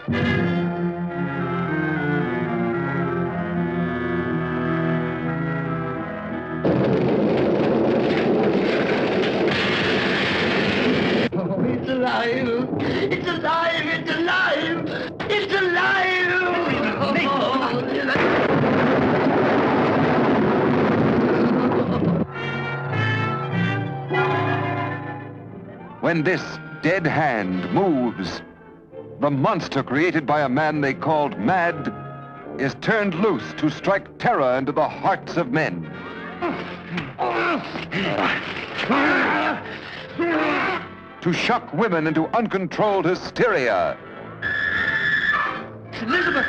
It's alive! It's alive! It's alive! It's alive! When this dead hand moves, the monster created by a man they called Mad is turned loose to strike terror into the hearts of men. To shock women into uncontrolled hysteria. Elizabeth!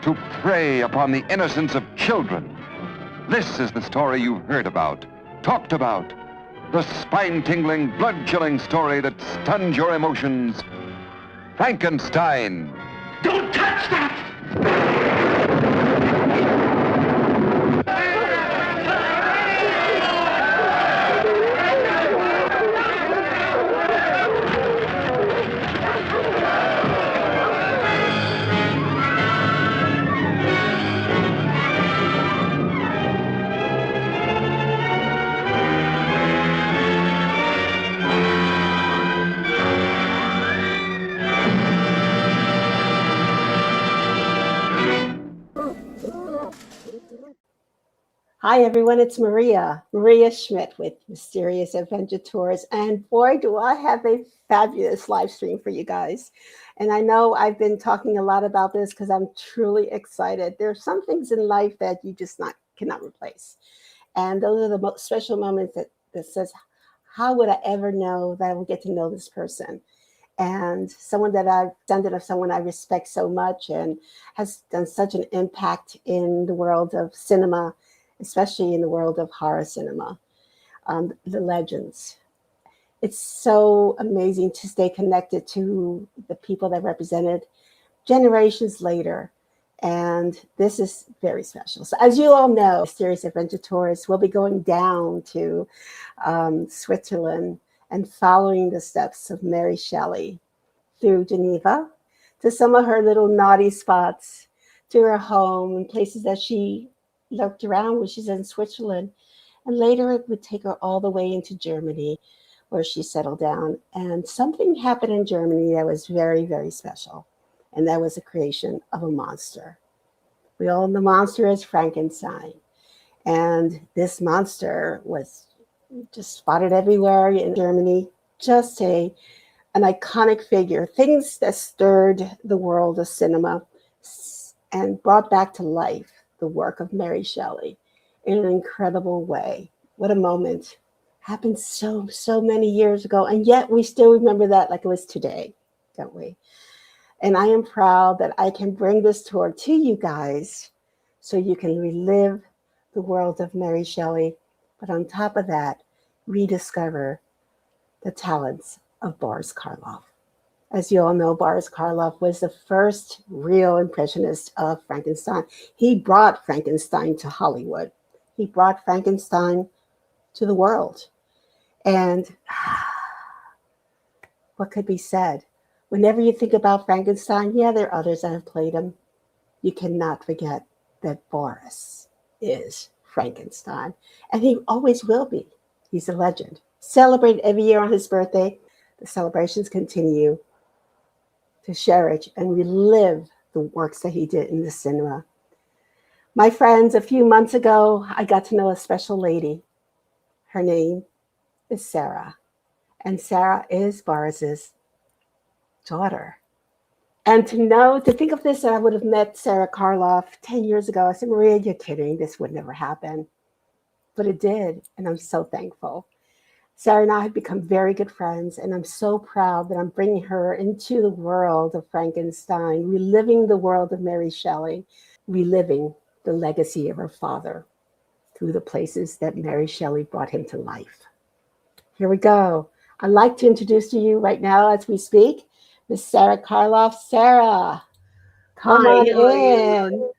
To prey upon the innocence of children. This is the story you've heard about, talked about. The spine-tingling, blood-chilling story that stuns your emotions. Frankenstein. Don't touch that! Hi, everyone. It's Maria Schmidt with Mysterious Adventure Tours. And boy, do I have a fabulous live stream for you guys. And I know I've been talking a lot about this because I'm truly excited. There are some things in life that you just cannot replace. And those are the most special moments that says, how would I ever know that I will get to know this person? And someone that I've descended of someone I respect so much and has done such an impact in the world of cinema, especially in the world of horror cinema, the legends. It's so amazing to stay connected to the people that represented generations later. And this is very special. So as you all know, Mysterious Adventure Tours will be going down to Switzerland and following the steps of Mary Shelley through Geneva to some of her little naughty spots, to her home and places that she lurked around when she's in Switzerland. And later it would take her all the way into Germany where she settled down. And something happened in Germany that was very, very special. And that was the creation of a monster. We all know the monster is Frankenstein. And this monster was just spotted everywhere in Germany. Just an iconic figure, things that stirred the world of cinema and brought back to life the work of Mary Shelley in an incredible way. What a moment. Happened so many years ago, and yet we still remember that like it was today, don't we? And I am proud that I can bring this tour to you guys so you can relive the world of Mary Shelley, but on top of that, rediscover the talents of Boris Karloff. As you all know, Boris Karloff was the first real impressionist of Frankenstein. He brought Frankenstein to Hollywood. He brought Frankenstein to the world. And what could be said? Whenever you think about Frankenstein, yeah, there are others that have played him. You cannot forget that Boris is Frankenstein. And he always will be. He's a legend. Celebrated every year on his birthday. The celebrations continue to cherish and relive the works that he did in the cinema. My friends, a few months ago, I got to know a special lady. Her name is Sara. And Sara is Boris's daughter. And to think of this, that I would have met Sara Karloff 10 years ago. I said, Maria, you're kidding. This would never happen. But it did. And I'm so thankful. Sara and I have become very good friends, and I'm so proud that I'm bringing her into the world of Frankenstein, reliving the world of Mary Shelley, reliving the legacy of her father through the places that Mary Shelley brought him to life. Here we go. I'd like to introduce to you right now as we speak, Miss Sara Karloff. Sara, come on in.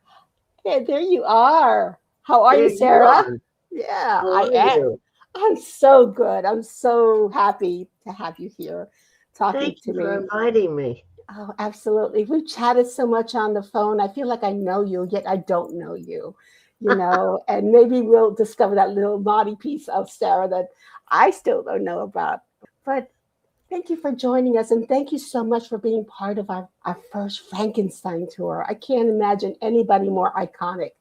Yeah, there you are. How are you, Sara? Yeah, I am. I'm so good. I'm so happy to have you here talking Thank to you for me. inviting me. Oh, absolutely. We've chatted so much on the phone. I feel like I know you, yet I don't know you, and maybe we'll discover that little naughty piece of Sarah that I still don't know about. But thank you for joining us. And thank you so much for being part of our first Frankenstein tour. I can't imagine anybody more iconic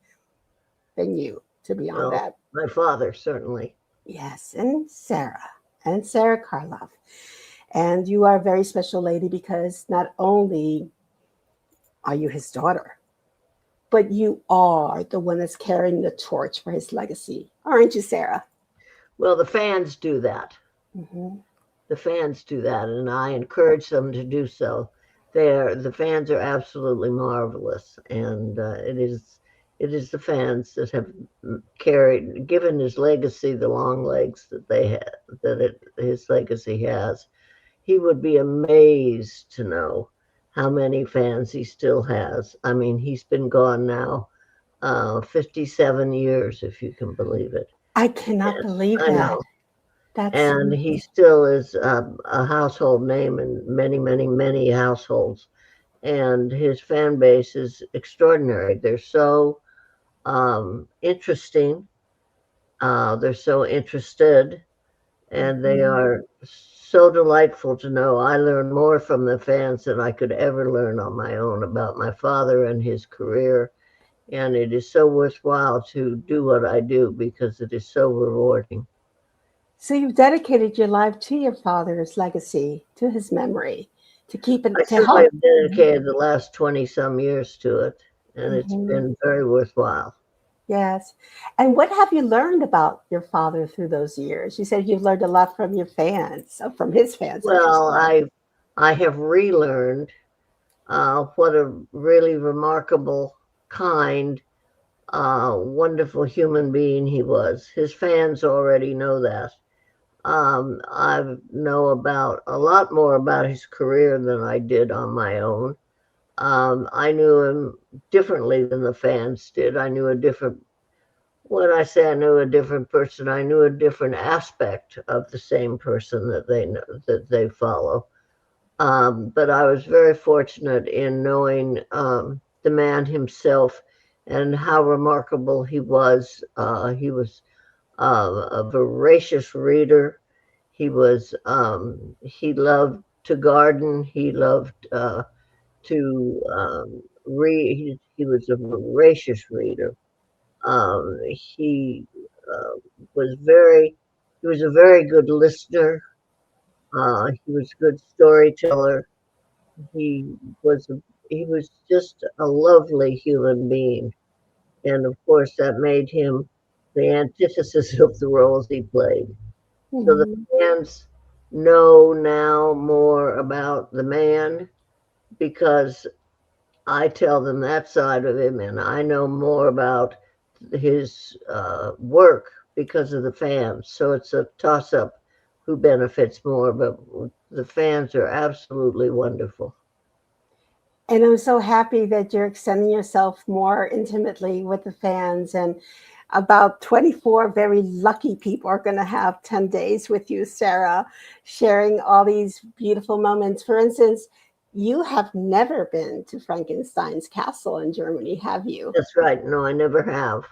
than you to be on Well, that. my father, certainly. Yes, and Sara Karloff. And you are a very special lady because not only are you his daughter, but you are the one that's carrying the torch for his legacy. Aren't you, Sarah? Well, the fans do that. Mm-hmm. The fans do that, and I encourage them to do so. The fans are absolutely marvelous, and it is the fans that have given his legacy the long legs that they had, his legacy has. He would be amazed to know how many fans he still has. I mean, he's been gone now 57 years, if you can believe it. I cannot And believe I that. know. That's And he still is a household name in many, many, many households. And his fan base is extraordinary. They're so interesting. They're so interested, and they are so delightful to know. I learn more from the fans than I could ever learn on my own about my father and his career. And it is so worthwhile to do what I do because it is so rewarding. so you've dedicated your life to your father's legacy, to his memory, to keep I it to certainly help. have dedicated the last 20 some years to it, and it's Mhm. been very worthwhile. Yes. And what have you learned about your father through those years? You said you've learned a lot from your fans, from his fans, I should Well, say. I have relearned what a really remarkable, kind, wonderful human being he was. His fans already know that. I know about a lot more about his career than I did on my own. I knew him differently than the fans did. I knew a different When I say I knew a different person, I knew a different aspect of the same person that they know, that they follow. But I was very fortunate in knowing the man himself and how remarkable he was. He was a voracious reader. He loved to garden. He loved to read. He was a voracious reader. He uh, was very, he was a very good listener. He was a good storyteller. He was, he was just a lovely human being. And of course, that made him the antithesis of the roles he played. So the Mhm. fans know now more about the man because I tell them that side of him, and I know more about his work because of the fans. So it's a toss up who benefits more, but the fans are absolutely wonderful. And I'm so happy that you're extending yourself more intimately with the fans. And about 24 very lucky people are going to have 10 days with you, Sarah, sharing all these beautiful moments. For instance, you have never been to Frankenstein's castle in Germany, have you? That's right. No, I never have.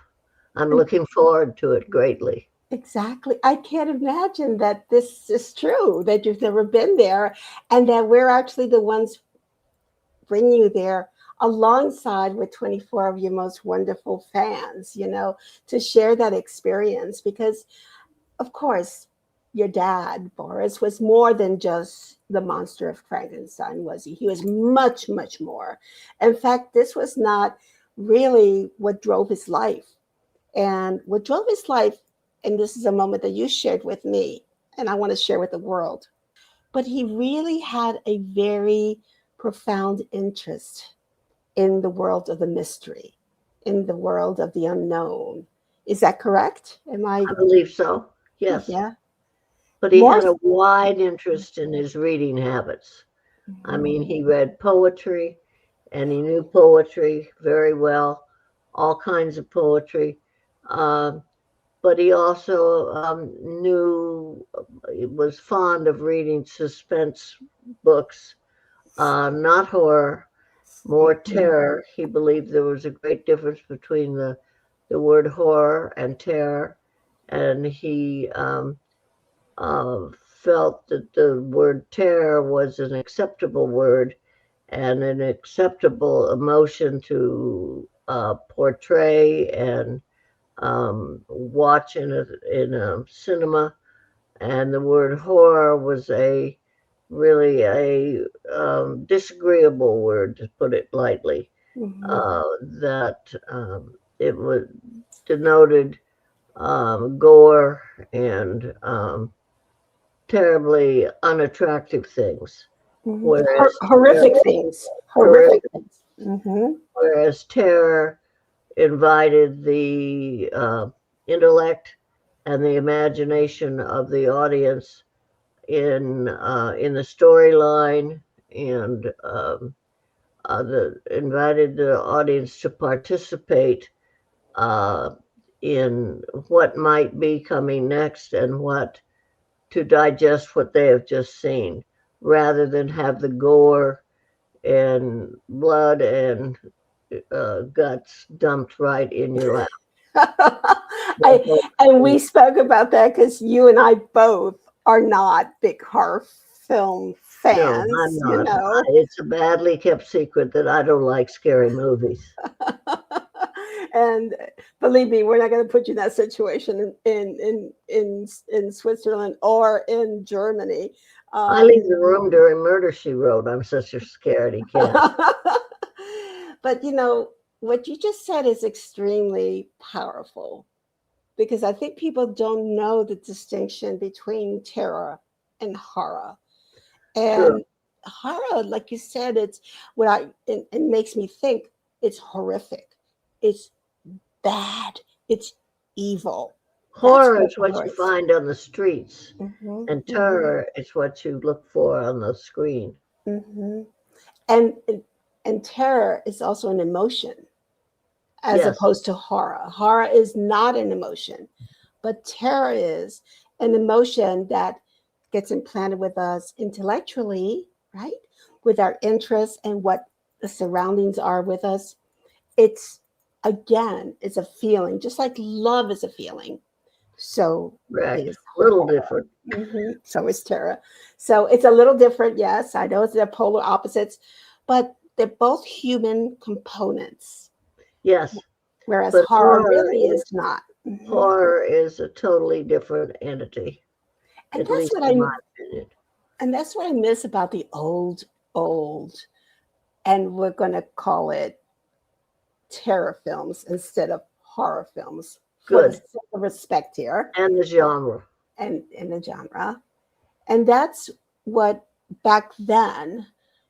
I'm looking forward to it greatly. Exactly. I can't imagine that this is true, that you've never been there, and that we're actually the ones bring you there alongside with 24 of your most wonderful fans, to share that experience. Because, of course, your dad, Boris, was more than just the monster of Frankenstein, was he? He was much, much more. In fact, this was not really what drove his life. And what drove his life, and this is a moment that you shared with me, and I want to share with the world, but he really had a very profound interest in the world of the mystery, in the world of the unknown. Is that correct? Am I? I believe so. Yes. Yeah. But he More. had a wide interest in his reading habits. I Mhm. mean, he read poetry and he knew poetry very well, all kinds of poetry. Uh, but he also was fond of reading suspense books, not horror, more terror. He believed there was a great difference between the word horror and terror, and he felt that the word terror was an acceptable word and an acceptable emotion to portray and watch in a cinema, and the word horror was really a disagreeable word, to put it lightly. That it was denoted gore and terribly unattractive things, whereas horrific things. Horrific things. Whereas terror invited the intellect and the imagination of the audience in the storyline, and invited the audience to participate in what might be coming next and to digest what they have just seen, rather than have the gore and blood and guts dumped right in your lap. And we spoke about that because you and I both are not big horror film fans. No, I'm not. You know? It's a badly kept secret that I don't like scary movies. And believe me, we're not going to put you in that situation in Switzerland or in Germany. I leave the room during Murder, She Wrote. I'm such a scaredy cat. But you know, what you just said is extremely powerful, because I think people don't know the distinction between terror and horror. And Sure. Horror, like you said, it makes me think it's horrific. It's bad. It's evil. Horror is what you find on the streets, and terror is what you look for on the screen. And terror is also an emotion, as opposed to horror. Horror is not an emotion, but terror is an emotion that gets implanted with us intellectually, right? With our interests and what the surroundings are with us. It's a feeling, just like love is a feeling. So Right. is A little different. So is terror. So it's a little different. Yes, I know they're polar opposites, but they're both human components. Yes. Whereas But horror really is not. Horror is a totally different entity. And at that's least what in my opinion. And that's what I miss about the old, and we're going to call it terror films instead of horror films. For the sake of respect here. And the genre. And the genre. And that's what, back then,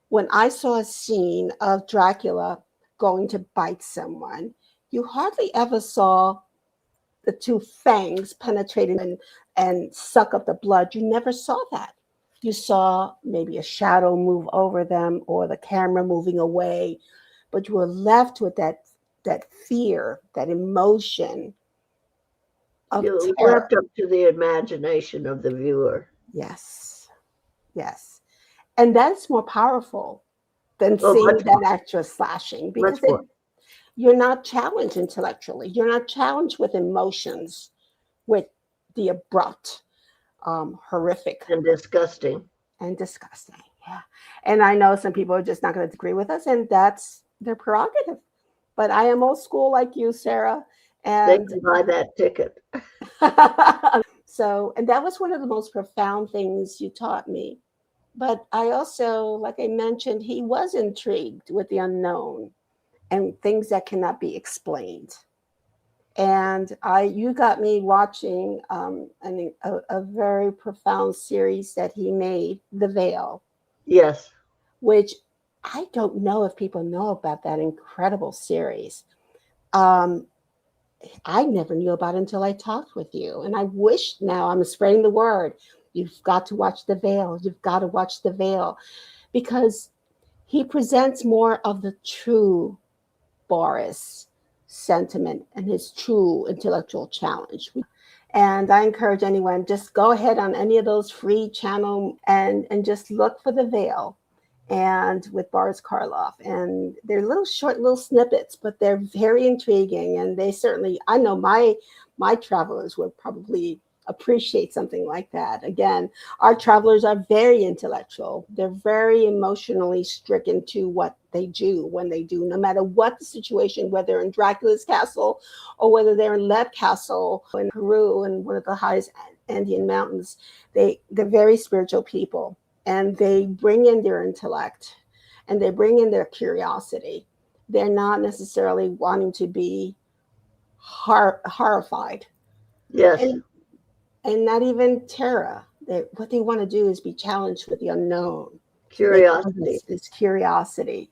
when I saw a scene of Dracula going to bite someone, you hardly ever saw the two fangs penetrating and suck up the blood. You never saw that. You saw maybe a shadow move over them or the camera moving away, but you were left with that fear, that emotion of terror. Left up to the imagination of the viewer. Yes. And that's more powerful than seeing that actual slashing, because you're not challenged intellectually. You're not challenged with emotions, with the abrupt, horrific. And disgusting. Yeah. And I know some people are just not going to agree with us, and that's their prerogative. But I am old school like you, Sarah. And they can buy that ticket. So, and that was one of the most profound things you taught me. But I also, like I mentioned, he was intrigued with the unknown and things that cannot be explained. And you got me watching a very profound series that he made, The Veil. Yes. Which I don't know if people know about that incredible series. I never knew about it until I talked with you. And I wish now I'm spreading the word. You've got to watch The Veil. You've got to watch The Veil, because he presents more of the true Boris sentiment and his true intellectual challenge. And I encourage anyone, just go ahead on any of those free channel and just look for The Veil and with Boris Karloff. And they're little short little snippets, but they're very intriguing. And they certainly, I know my travelers would probably appreciate something like that. Again, our travelers are very intellectual. They're very emotionally stricken to what they do when they do, no matter what the situation, whether in Dracula's castle or whether they're in Lead Castle in Peru in one of the highest Andean mountains. They're very spiritual people, and they bring in their intellect and they bring in their curiosity. They're not necessarily wanting to be horrified. Yes. And not even terror. What they want to do is be challenged with the unknown. Curiosity. This curiosity.